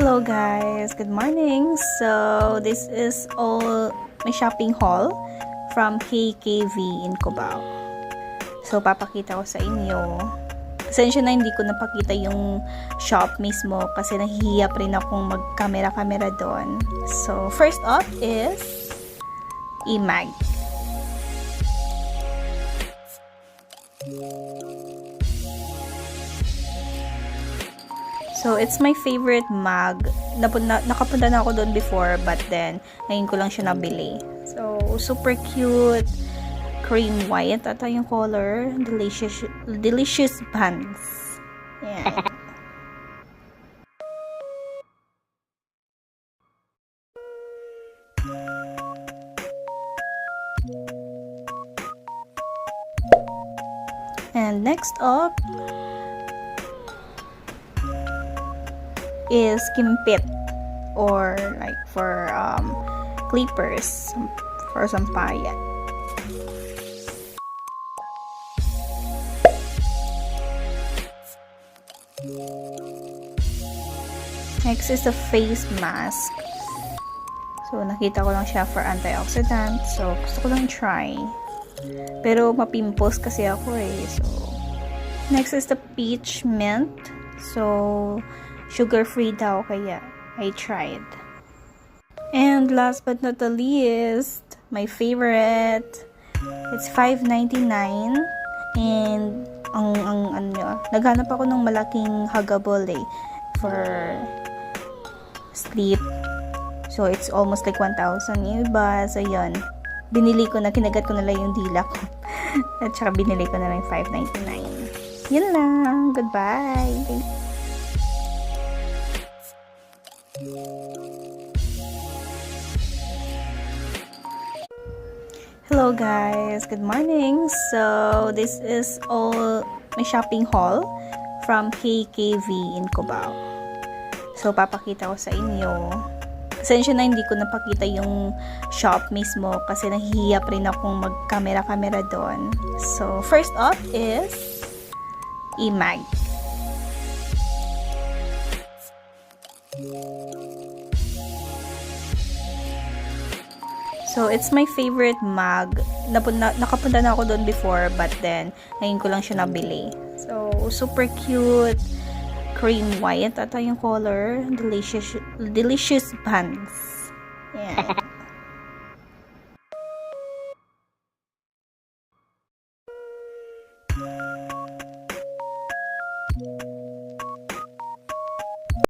Hello guys, good morning. So this is all my shopping haul from KKV in Cubao. So papakita ko sa inyo. Pasensya na hindi ko napakita yung shop mismo kasi nahihiya pa rin akong mag-camera doon. So first up is eMag. So, it's my favorite mug. Nakapunta na ako doon before, but then, ngayon ko lang siya nabili. So, super cute. Cream white ata yung color. Delicious buns. Yeah. And next up is kimpit, or like for clippers for sampayan. Next is the face mask. So nakita ko lang siya for antioxidant, so gusto ko lang try, pero mapimples kasi ako So next is the peach mint. So sugar-free daw, kaya I tried. And last but not the least, my favorite. It's $5.99. And naghanap ako ng malaking huggable for sleep. So it's almost like 1,000 yung iba. So yun, binili ko na, kinagat ko na lang yung dila ko. At saka binili ko na lang $5.99. Yun lang. Goodbye. Hello guys, good morning. So this is all my shopping haul from KKV in Cubao. So papakita ko sa inyo. Pasensya na hindi ko napakita yung shop mismo kasi nahihiya pa rin akong mag-camera doon. So first up is eMag. So, it's my favorite mug. Nakapunta na ako doon before, but then, ngayon ko lang siya nabili. So, super cute. Cream white ata yung color. Delicious buns. Yeah.